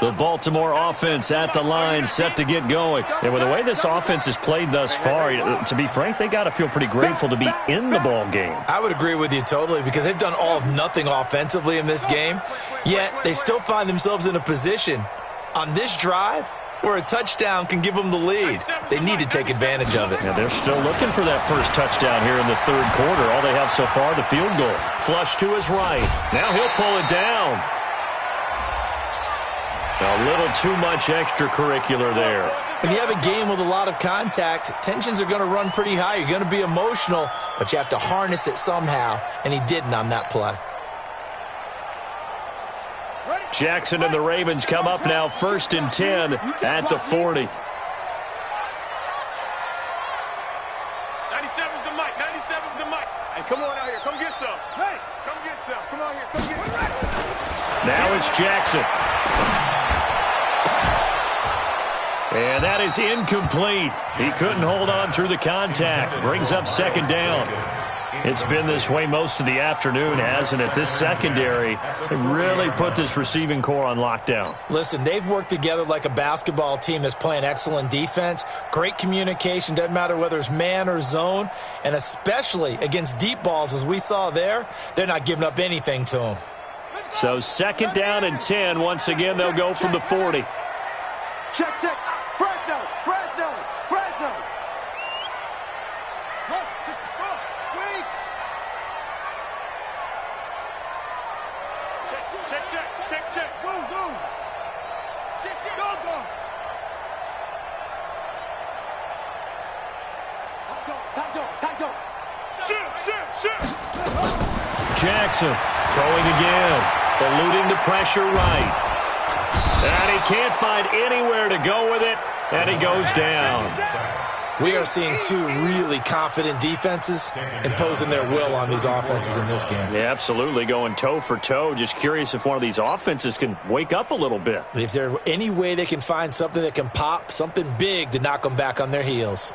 The Baltimore offense at the line, set to get going. And with the way this offense has played thus far, to be frank, they got to feel pretty grateful to be in the ball game. I would agree with you totally, because they've done all of nothing offensively in this game, yet they still find themselves in a position on this drive where a touchdown can give them the lead. They need to take advantage of it. Yeah, they're still looking for that first touchdown here in the third quarter. All they have so far, the field goal. Flush to his right. Now he'll pull it down. A little too much extracurricular there. When you have a game with a lot of contact, tensions are going to run pretty high. You're going to be emotional, but you have to harness it somehow, and he didn't on that play. Jackson and the Ravens come up now 1st and 10 at the 40. 97's the mic. 97's the mic. Hey, come on out here. Come get some. Hey, come get some. Come on here. Come get some. Now it's Jackson. And that is incomplete. He couldn't hold on through the contact. Brings up 2nd down. It's been this way most of the afternoon, hasn't it? This secondary, they really put this receiving core on lockdown. Listen, they've worked together like a basketball team that's playing excellent defense. Great communication, doesn't matter whether it's man or zone. And especially against deep balls, as we saw there, they're not giving up anything to them. So 2nd down and 10. Once again, they'll go from the 40. Check, check. Fresno, Fresno, Fresno. Check. Zoom. Check. Go. Taco. Shoot. Jackson throwing again. Eluding the pressure right. And he can't find anywhere to go with it, and he goes down. We are seeing two really confident defenses imposing their will on these offenses in this game. Yeah, absolutely, going toe for toe. Just curious if one of these offenses can wake up a little bit. If there's any way they can find something that can pop, something big to knock them back on their heels.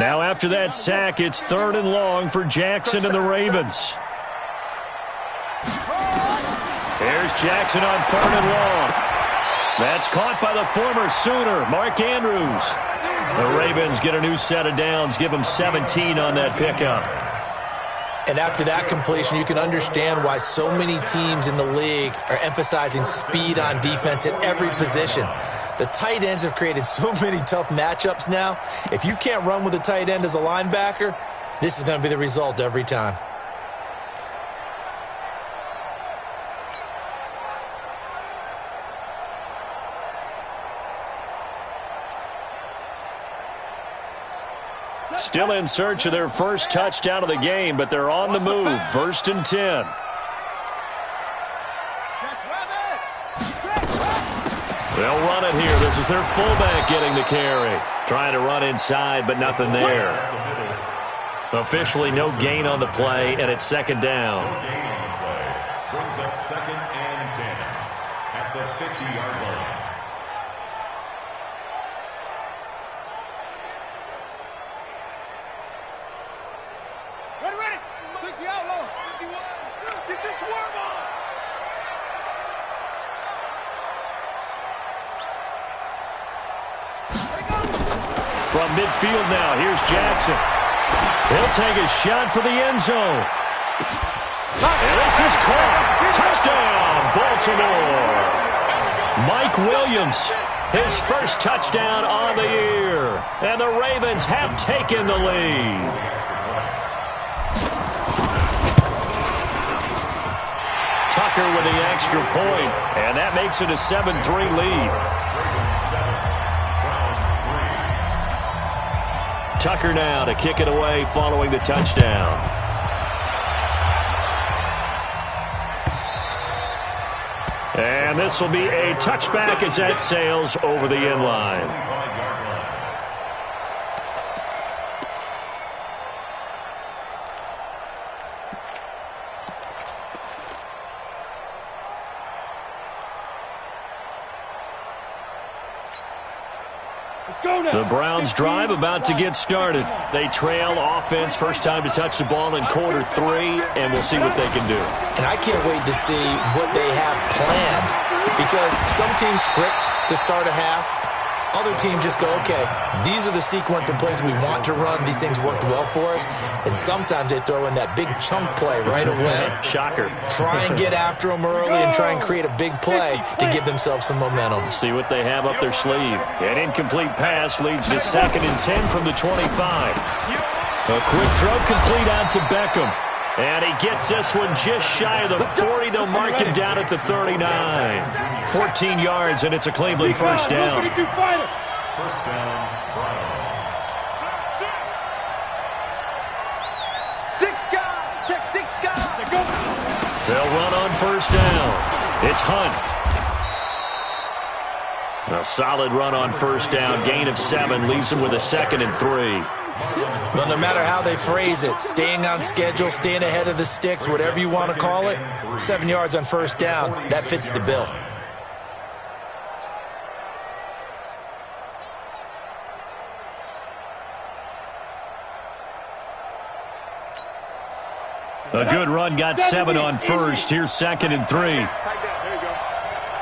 Now after that sack, it's 3rd and long for Jackson and the Ravens. Here's Jackson on 3rd and long. That's caught by the former Sooner, Mark Andrews. The Ravens get a new set of downs, give them 17 on that pickup. And after that completion, you can understand why so many teams in the league are emphasizing speed on defense at every position. The tight ends have created so many tough matchups now. If you can't run with a tight end as a linebacker, this is going to be the result every time. Still in search of their first touchdown of the game, but they're on the move. 1st and 10. They'll run it here. This is their fullback getting the carry. Trying to run inside, but nothing there. Officially no gain on the play, and it's 2nd down. Brings up 2nd and 10 at the 50-yard line. Ready. 60 out low. Get your swarm on. From midfield now, here's Jackson. He'll take a shot for the end zone. And this is caught. Touchdown, Baltimore. Mike Williams, his first touchdown on the year. And the Ravens have taken the lead. Tucker with the extra point, and that makes it a 7-3 lead. Tucker now to kick it away following the touchdown. And this will be a touchback as that sails over the end line. The Browns drive about to get started. They trail offense, first time to touch the ball in quarter 3, and we'll see what they can do. And I can't wait to see what they have planned, because some teams script to start a half. Other teams just go, okay, these are the sequence of plays we want to run. These things worked well for us. And sometimes they throw in that big chunk play right away. Shocker. Try and get after them early and try and create a big play to give themselves some momentum. See what they have up their sleeve. An incomplete pass leads to 2nd and 10 from the 25. A quick throw complete out to Beckham. And he gets this one just shy of the 40. They'll mark him down at the 39. 14 yards, and it's a Cleveland first down. First down, Browns. 6 guys. Check 6 guys. They'll run on first down. It's Hunt. A solid run on first down. Gain of 7 leaves him with a 2nd and 3. Well, no matter how they phrase it, staying on schedule, staying ahead of the sticks, whatever you want to call it, 7 yards on first down, that fits the bill. A good run, got 7 on first. Here's 2nd and 3. There you go.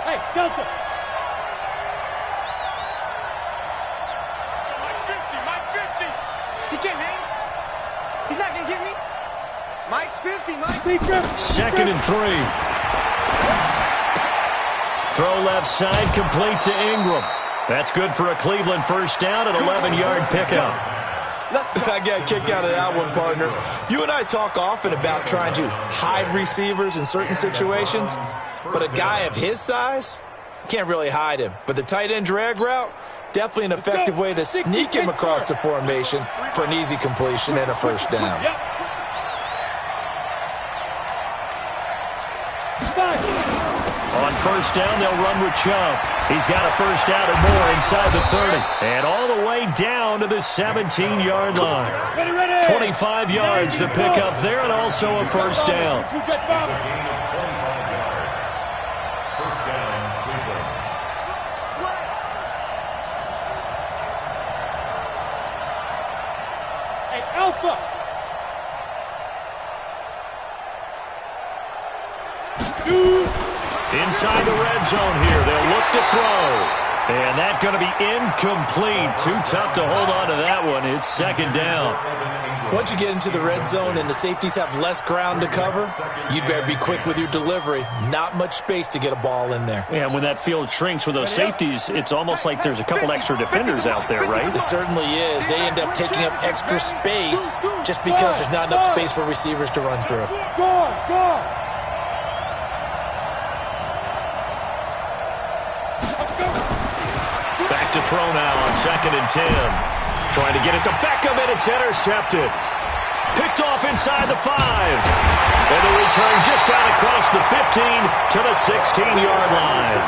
Hey, Delta. He can't hang. He's not going to get me. Mike's 50. Mike's 2nd and 3. Throw left side, complete to Ingram. That's good for a Cleveland first down, an 11-yard pickup. I got a kick out of that one, partner. You and I talk often about trying to hide receivers in certain situations, but a guy of his size can't really hide him. But the tight end drag route, definitely an effective way to sneak him across the formation for an easy completion and a first down. On first down, they'll run with Chubb. He's got a first down or more inside the 30. And all the way down to the 17-yard line. 25 yards to pick up there, and also a first down. First down, Cleveland. Hey, Alpha. Inside the red zone here. They'll look to throw. And that's going to be incomplete. Too tough to hold on to that one. It's 2nd down. Once you get into the red zone and the safeties have less ground to cover, you better be quick with your delivery. Not much space to get a ball in there. Yeah, when that field shrinks with those safeties, it's almost like there's a couple extra defenders out there, right? It certainly is. They end up taking up extra space just because there's not enough space for receivers to run through. Back to throw now on 2nd and 10. Trying to get it to Beckham, and it's intercepted. Picked off inside the 5. And the return just out across the 15 to the 16-yard line.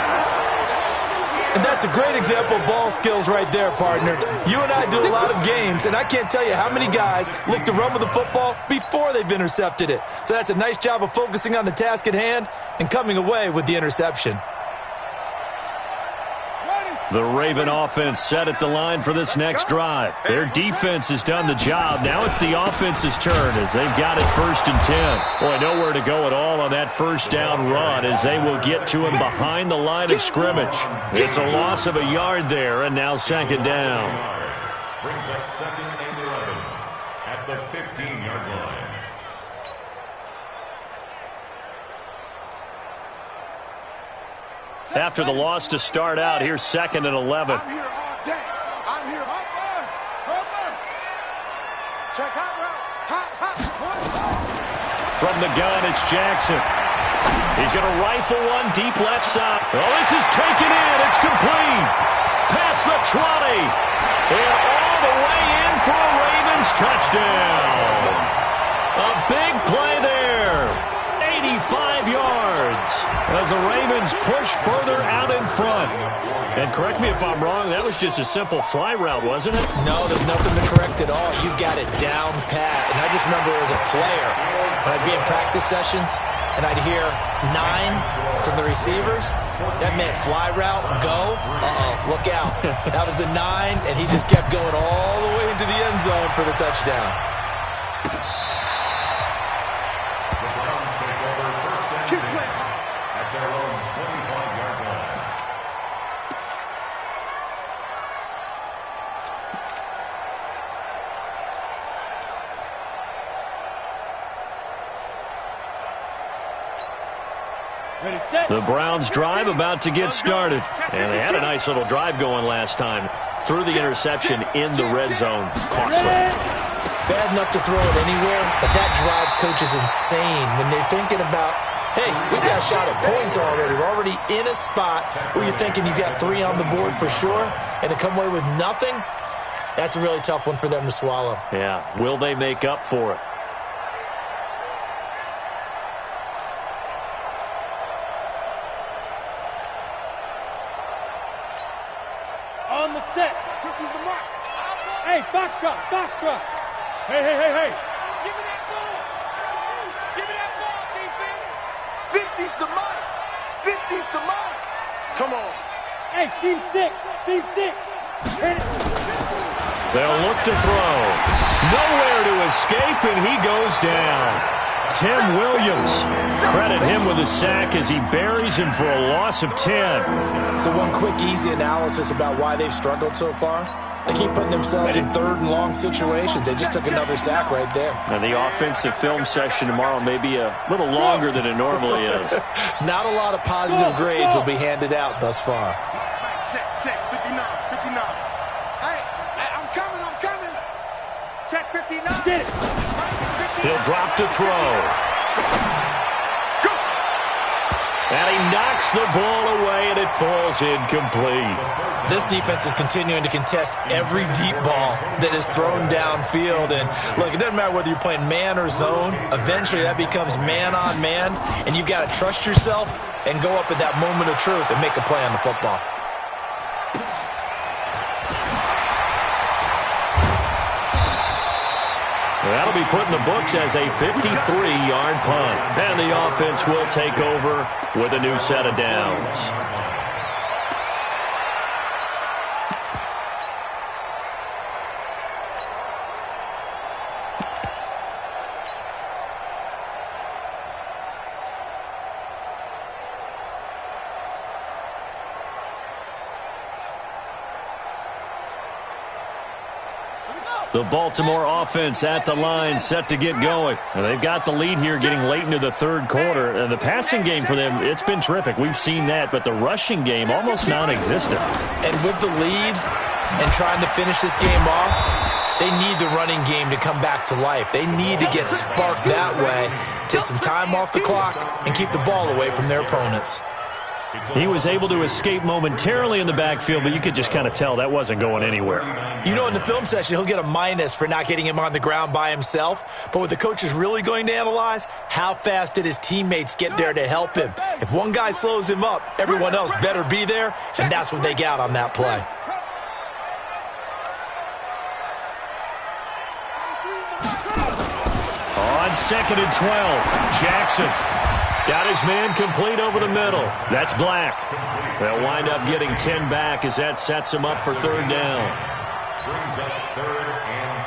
And that's a great example of ball skills right there, partner. You and I do a lot of games, and I can't tell you how many guys look to run with the football before they've intercepted it. So that's a nice job of focusing on the task at hand and coming away with the interception. The Raven offense set at the line for this next drive. Their defense has done the job. Now it's the offense's turn as they've got it 1st and 10. Boy, nowhere to go at all on that first down run as they will get to him behind the line of scrimmage. It's a loss of a yard there, and now 2nd down. Brings up 2nd and 11 at the 15-yard line. After the loss to start out, here's 2nd and 11. I'm here all day. I'm here. Check hot route. From the gun, it's Jackson. He's going to rifle one deep left side. Oh, this is taken in. It's complete. Past the 20. And all the way in for a Ravens touchdown. A big play there. 85 yards as the Ravens push further out in front. And correct me if I'm wrong, that was just a simple fly route, wasn't it? No, there's nothing to correct at all. You got it down pat. And I just remember as a player, when I'd be in practice sessions and I'd hear 9 from the receivers, that meant fly route, go, look out. That was the 9, and he just kept going all the way into the end zone for the touchdown. At their own 25-yard line. Ready, set. The Browns drive about to get started. And they had a nice little drive going last time. Threw the interception in the red zone. Costly. Bad enough to throw it anywhere, but that drives coaches insane when they're thinking about, hey, we got a shot at points already. We're already in a spot where you're thinking you got 3 on the board for sure, and to come away with nothing, that's a really tough one for them to swallow. Yeah, will they make up for it? On the set. Cookie's the mark. Hey, foxtrot, foxtrot. Hey, hey, hey, hey. Give me that ball. Give me that ball, defense. 50's the mark. 50's the mark. Come on. Hey, seam 6. Seam 6. Hit it. They'll look to throw. Nowhere to escape, and he goes down. Tim Williams. Credit him with a sack as he buries him for a loss of 10. So one quick, easy analysis about why they've struggled so far. They keep putting themselves in 3rd and long situations. They just took another sack right there. And the offensive film session tomorrow may be a little longer than it normally is. Not a lot of positive grades will be handed out thus far. Check, check. 59, 59. Hey, I'm coming. Check 59. Get it. He'll drop to throw. Go. And he knocks the ball away, and it falls incomplete. This defense is continuing to contest every deep ball that is thrown downfield. And look, it doesn't matter whether you're playing man or zone. Eventually, that becomes man on man, and you've got to trust yourself and go up at that moment of truth and make a play on the football. That'll be put in the books as a 53-yard punt. And the offense will take over with a new set of downs. The Baltimore offense at the line, set to get going. And they've got the lead here getting late into the 3rd quarter. And the passing game for them, it's been terrific. We've seen that, but the rushing game almost non-existent. And with the lead and trying to finish this game off, they need the running game to come back to life. They need to get sparked that way, take some time off the clock, and keep the ball away from their opponents. He was able to escape momentarily in the backfield, but you could just kind of tell that wasn't going anywhere. You know, in the film session, he'll get a minus for not getting him on the ground by himself. But what the coach is really going to analyze, how fast did his teammates get there to help him? If one guy slows him up, everyone else better be there, and that's what they got on that play. On 2nd and 12, Jackson got his man complete over the middle. That's Black. They'll wind up getting 10 back as that sets him up for 3rd down. Brings up 3rd and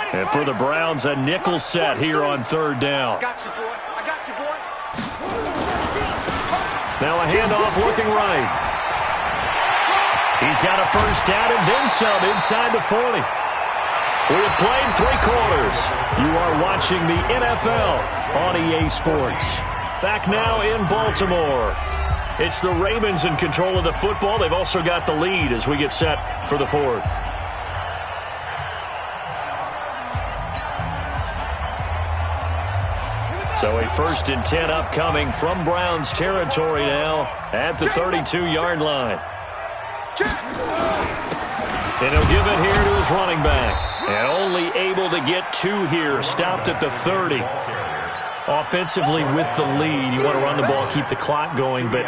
2. And for the Browns, a nickel set here on 3rd down. I got you, boy. Now a handoff looking right. He's got a 1st down and then some inside the 40. We have played 3 quarters. You are watching the NFL on EA Sports. Back now in Baltimore. It's the Ravens in control of the football. They've also got the lead as we get set for the 4th. So a 1st and 10 upcoming from Browns territory now at the 32-yard line. And he'll give it here to his running back. And only able to get 2 here. Stopped at the 30. Offensively with the lead, you want to run the ball, keep the clock going, but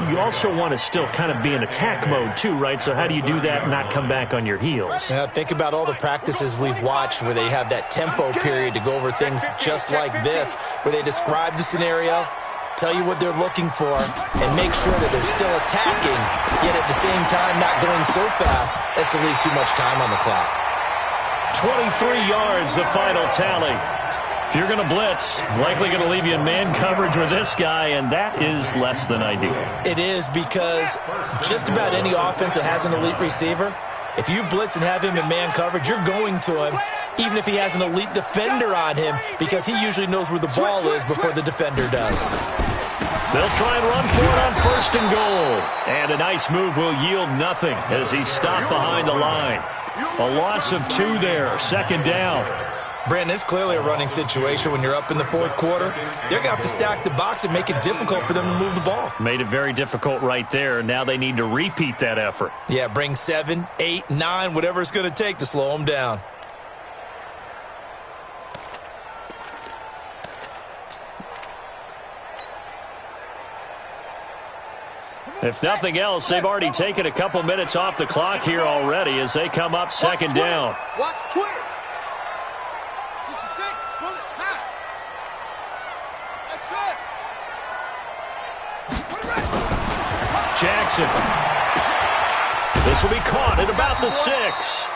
you also want to still kind of be in attack mode too, right? So how do you do that and not come back on your heels? Yeah, think about all the practices we've watched where they have that tempo period to go over things just like this, where they describe the scenario, tell you what they're looking for, and make sure that they're still attacking, yet at the same time not going so fast as to leave too much time on the clock. 23 yards, the final tally. If you're going to blitz, likely going to leave you in man coverage with this guy, and that is less than ideal. It is, because just about any offense that has an elite receiver, if you blitz and have him in man coverage, you're going to him, even if he has an elite defender on him, because he usually knows where the ball is before the defender does. They'll try and run for it on 1st and goal. And a nice move will yield nothing as he's stopped behind the line. A loss of 2 there, 2nd down. Brandon, it's clearly a running situation when you're up in the 4th quarter. They're going to have to stack the box and make it difficult for them to move the ball. Made it very difficult right there. Now they need to repeat that effort. Yeah, bring 7, 8, 9, whatever it's going to take to slow them down. If nothing else, they've already taken a couple minutes off the clock here already as they come up 2nd down. Watch twins. 66, pull it, high. Jackson. This will be caught at about the 6.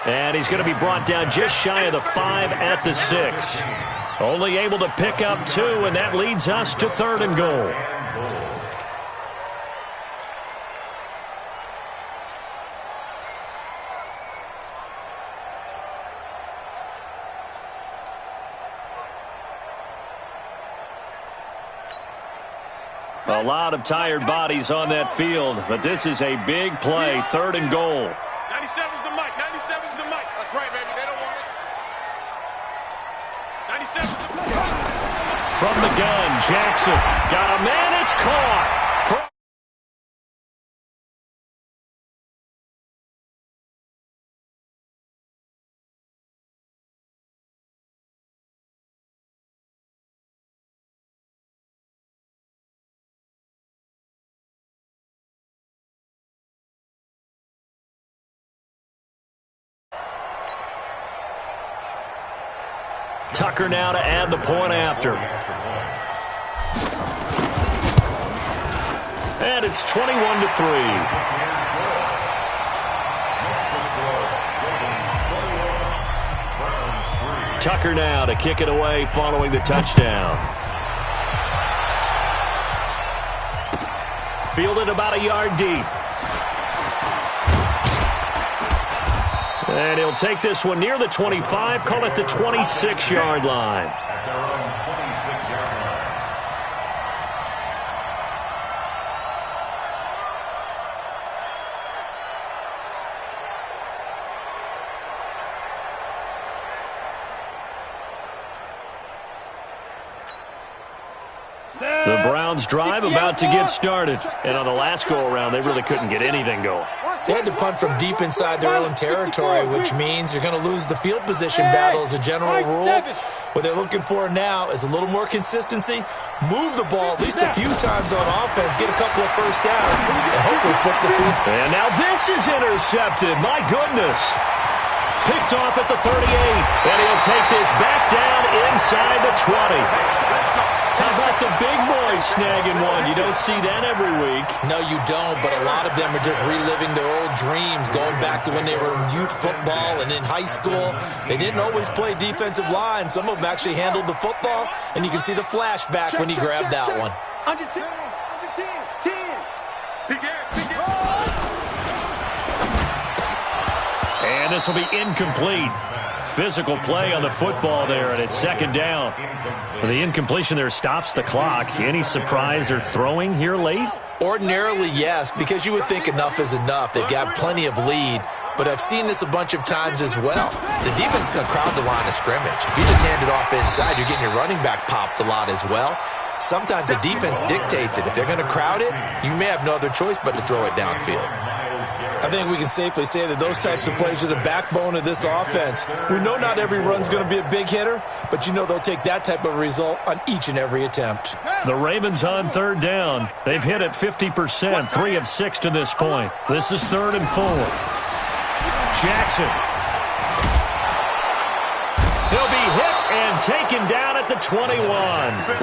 And he's going to be brought down just shy of the 5 at the 6. Only able to pick up 2, and that leads us to 3rd and goal. A lot of tired bodies on that field, but this is a big play, 3rd and goal. 97's the mic, 97's the mic. That's right, baby, they don't want it. 97's the mic. From the gun, Jackson got a man, it's caught. Tucker now to add the point after. And it's 21-3. Tucker now to kick it away following the touchdown. Fielded about a yard deep. And he'll take this one near the 25, call it the 26-yard line. At their own 26-yard line. The Browns drive about to get started. And on the last go-around, they really couldn't get anything going. They had to punt from deep inside their own territory, which means you're going to lose the field position battle as a general rule. What they're looking for now is a little more consistency, move the ball at least a few times on offense, get a couple of first downs, and hopefully flip the field. And now this is intercepted. My goodness. Picked off at the 38, and he'll take this back down inside the 20. How about the big boys snagging one? You don't see that every week. No, you don't, but a lot of them are just reliving their old dreams, going back to when they were in youth football and in high school. They didn't always play defensive line. Some of them actually handled the football, and you can see the flashback when he grabbed that one. Under 10, under 10, 10. Big air, big air. And this will be incomplete. Physical play on the football there, and it's 2nd down. The incompletion there stops the clock. Any surprise they're throwing here late? Ordinarily, yes, because you would think enough is enough. They've got plenty of lead, but I've seen this a bunch of times as well. The defense is going to crowd the line of scrimmage. If you just hand it off inside, you're getting your running back popped a lot as well. Sometimes the defense dictates it. If they're going to crowd it, you may have no other choice but to throw it downfield. I think we can safely say that those types of plays are the backbone of this offense. We know not every run's going to be a big hitter, but you know they'll take that type of result on each and every attempt. The Ravens on third down. They've hit it 50%, 3 of 6 to this point. This is 3rd and 4. Jackson. He'll be hit and taken down at the 21.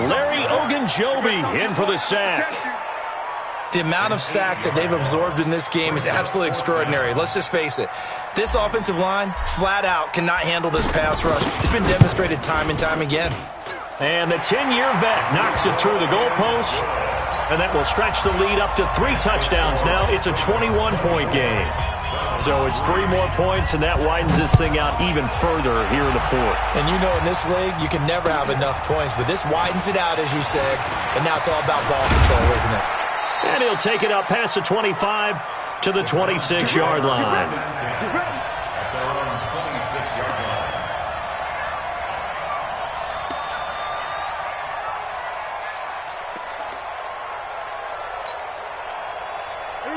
Larry Ogunjobi in for the sack. The amount of sacks that they've absorbed in this game is absolutely extraordinary. Let's just face it. This offensive line, flat out, cannot handle this pass rush. It's been demonstrated time and time again. And the 10-year vet knocks it through the goalpost. And that will stretch the lead up to 3 touchdowns now. It's a 21-point game. So it's 3 more points, and that widens this thing out even further here in the 4th. And you know in this league, you can never have enough points. But this widens it out, as you said. And now it's all about ball control, isn't it? And he'll take it up past the 25 to the 26-yard line.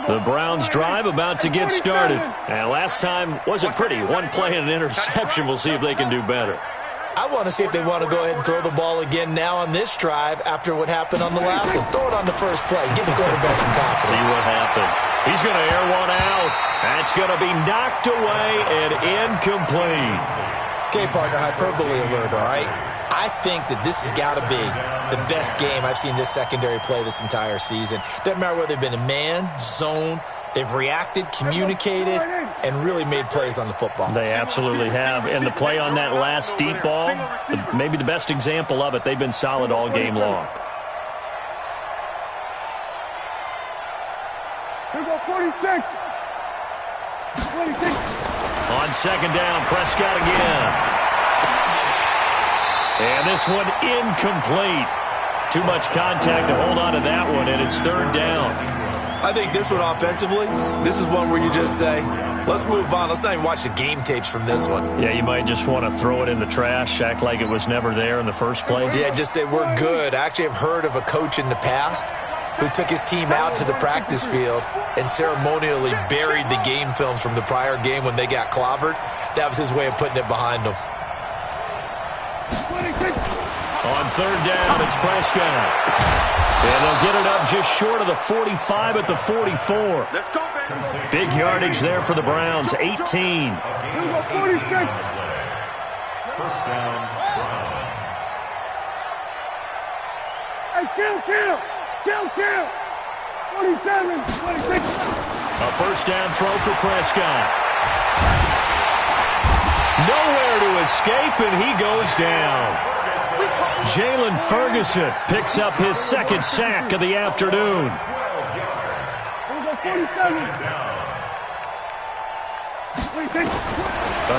The Browns drive about to get started. And last time wasn't pretty. 1 play and an interception. We'll see if they can do better. I want to see if they want to go ahead and throw the ball again now on this drive after what happened on the last one. Throw it on the first play. Give the quarterback some confidence. See what happens. He's going to air one out. That's going to be knocked away and incomplete. Okay, partner, hyperbole alert, all right? I think that this has got to be the best game I've seen this secondary play this entire season. Doesn't matter whether they've been in man, zone, they've reacted, communicated, and really made plays on the football. They absolutely have. And the play on that last deep ball, maybe the best example of it, they've been solid all game long. Here we go, 46. 26. On second down, Prescott again. And this one incomplete. Too much contact to hold on to that one, and it's 3rd down. I think this one offensively, this is one where you just say, let's move on. Let's not even watch the game tapes from this one. Yeah, you might just want to throw it in the trash, act like it was never there in the first place. Yeah, just say we're good. I actually have heard of a coach in the past who took his team out to the practice field and ceremonially buried the game films from the prior game when they got clobbered. That was his way of putting it behind them. On 3rd down, it's Prescott. And they'll get it up just short of the 45 at the 44. Big yardage there for the Browns, 18. Here we go, 46. First down, Browns. Hey, kill. 27, 26. A first down throw for Prescott. Nowhere to escape, and he goes down. Jalen Ferguson picks up his 2nd sack of the afternoon. Here we go, 47. 26.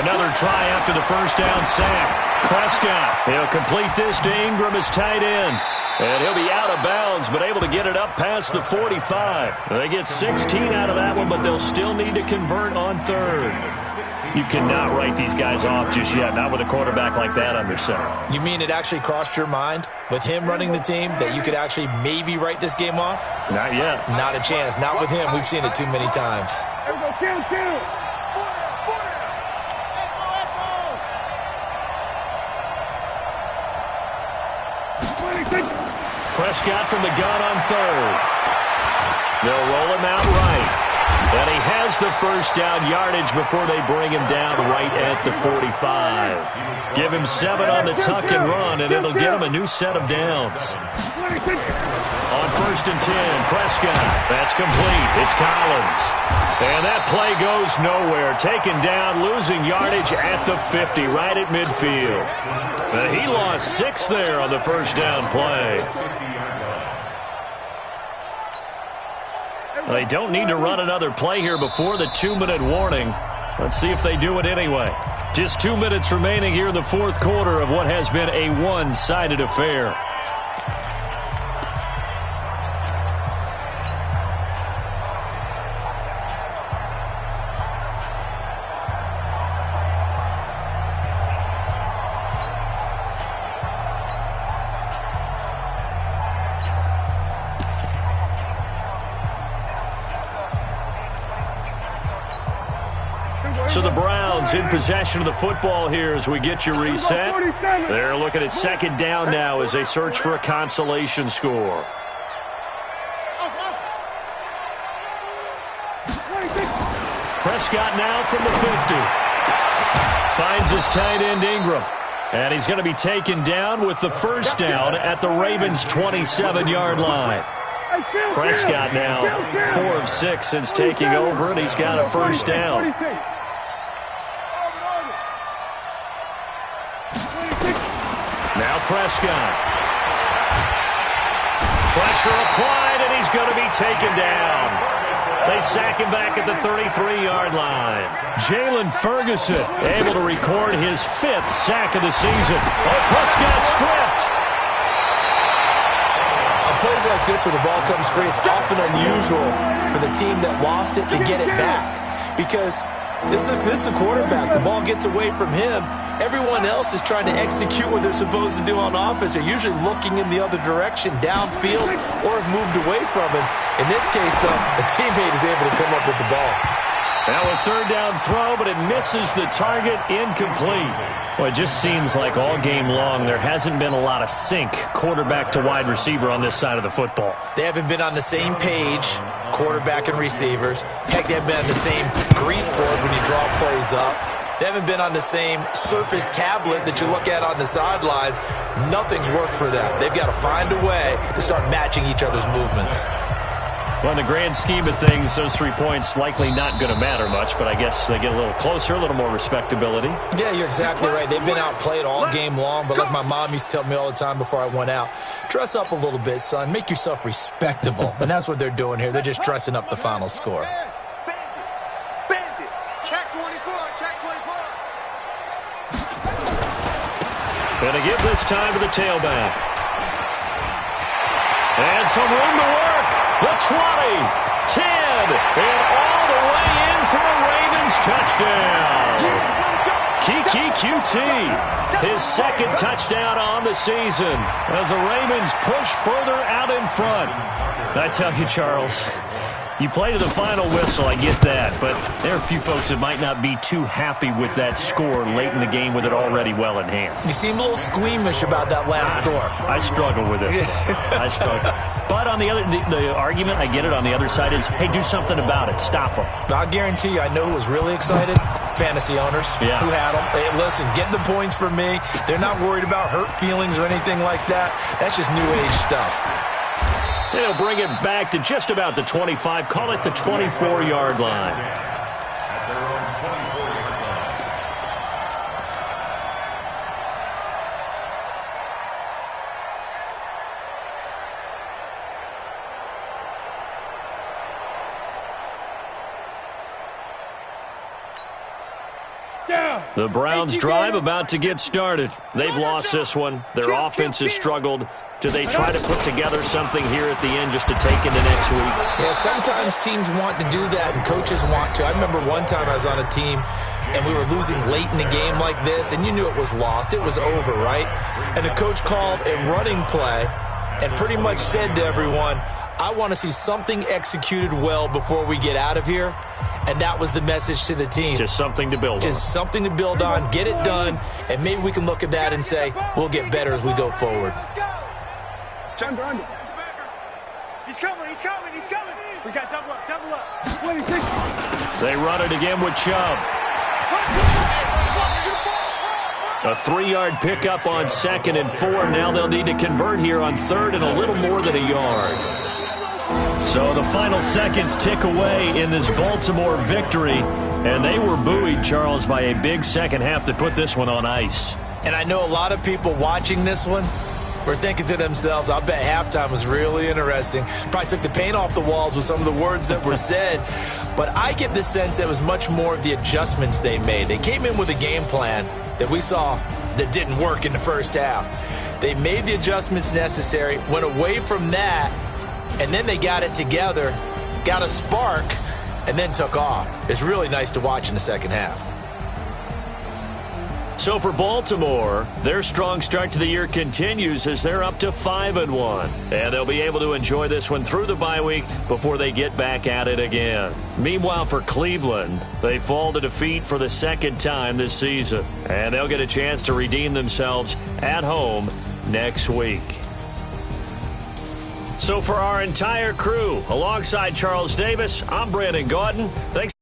Another try after the first down sack. Prescott, he'll complete this to Ingram as tight end. And he'll be out of bounds, but able to get it up past the 45. They get 16 out of that one, but they'll still need to convert on 3rd. You cannot write these guys off just yet, not with a quarterback like that under center. You mean it actually crossed your mind with him running the team that you could actually maybe write this game off? Not yet. Not a chance. Not with him. We've seen it too many times. Here we go, kill. Prescott from the gun on 3rd. They'll roll him out right. And he has the first down yardage before they bring him down right at the 45. Give him 7 on the tuck and run, and it'll get him a new set of downs. On 1st and 10, Prescott. That's complete. It's Collins. And that play goes nowhere. Taken down, losing yardage at the 50, right at midfield. He lost 6 there on the first down play. They don't need to run another play here before the 2-minute warning. Let's see if they do it anyway. Just 2 minutes remaining here in the 4th quarter of what has been a one-sided affair. So the Browns in possession of the football here as we get you reset. They're looking at second down now as they search for a consolation score. Prescott now from the 50. Finds his tight end Ingram. And he's going to be taken down with the first down at the Ravens' 27-yard line. Prescott now 4 of 6 since taking over, and he's got a first down. Now Prescott. Pressure applied, and he's going to be taken down. They sack him back at the 33-yard line. Jalen Ferguson able to record his 5th sack of the season. Oh, Prescott stripped. On plays like this where the ball comes free, it's often unusual for the team that lost it to get it back. Because this is the quarterback. The ball gets away from him. Everyone else is trying to execute what they're supposed to do on offense. They're usually looking in the other direction, downfield, or have moved away from him. In this case, though, a teammate is able to come up with the ball. Now a third down throw, but it misses the target, incomplete. Well, it just seems like all game long there hasn't been a lot of sync quarterback to wide receiver on this side of the football. They haven't been on the same page, quarterback and receivers. Heck, they haven't been on the same grease board when you draw plays up. They haven't been on the same surface tablet that you look at on the sidelines. Nothing's worked for them. They've got to find a way to start matching each other's movements. Well, in the grand scheme of things, those 3 points likely not going to matter much, but I guess they get a little closer, a little more respectability. Yeah, you're exactly right. They've been outplayed all game long, but like my mom used to tell me all the time before I went out, dress up a little bit, son. Make yourself respectable. And that's what they're doing here. They're just dressing up the final score. Bandit. Check 24. Check 24. Going to give this time to the tailback. And some room to work. The 20, 10, and all the way in for a Ravens touchdown. Kiki QT, his 2nd touchdown on the season as the Ravens push further out in front. I tell you, Charles, you play to the final whistle, I get that, but there are a few folks that might not be too happy with that score late in the game with it already well in hand. You seem a little squeamish about that last score. I struggle with it. I struggle. But on the other, the argument, I get it, on the other side is, hey, do something about it. Stop them. I guarantee you, I know who was really excited. Fantasy owners who had them. Hey, listen, get the points for me. They're not worried about hurt feelings or anything like that. That's just new age stuff. They'll bring it back to just about the 25. Call it the 24-yard line. At their own 24-yard line. The Browns drive about to get started. They've lost this one. Their offense has struggled. Do they try to put together something here at the end just to take into next week? Yeah, sometimes teams want to do that and coaches want to. I remember one time I was on a team and we were losing late in the game like this, and you knew it was lost. It was over, right? And the coach called a running play and pretty much said to everyone, I want to see something executed well before we get out of here. And that was the message to the team. Just something to build on. Just something to build on, get it done, and maybe we can look at that and say, we'll get better as we go forward. Under. He's coming. We got double up. 26. They run it again with Chubb. A 3-yard pickup on 2nd and 4. Now they'll need to convert here on 3rd and a little more than a yard. So the final seconds tick away in this Baltimore victory. And they were buoyed, Charles, by a big second half to put this one on ice. And I know a lot of people watching this one were thinking to themselves, I bet halftime was really interesting. Probably took the paint off the walls with some of the words that were said. But I get the sense that it was much more of the adjustments they made. They came in with a game plan that we saw that didn't work in the first half. They made the adjustments necessary, went away from that, and then they got it together, got a spark, and then took off. It's really nice to watch in the second half. So for Baltimore, their strong start to the year continues as they're up to 5-1. And they'll be able to enjoy this one through the bye week before they get back at it again. Meanwhile, for Cleveland, they fall to defeat for the second time this season. And they'll get a chance to redeem themselves at home next week. So for our entire crew, alongside Charles Davis, I'm Brandon Gautin. Thanks.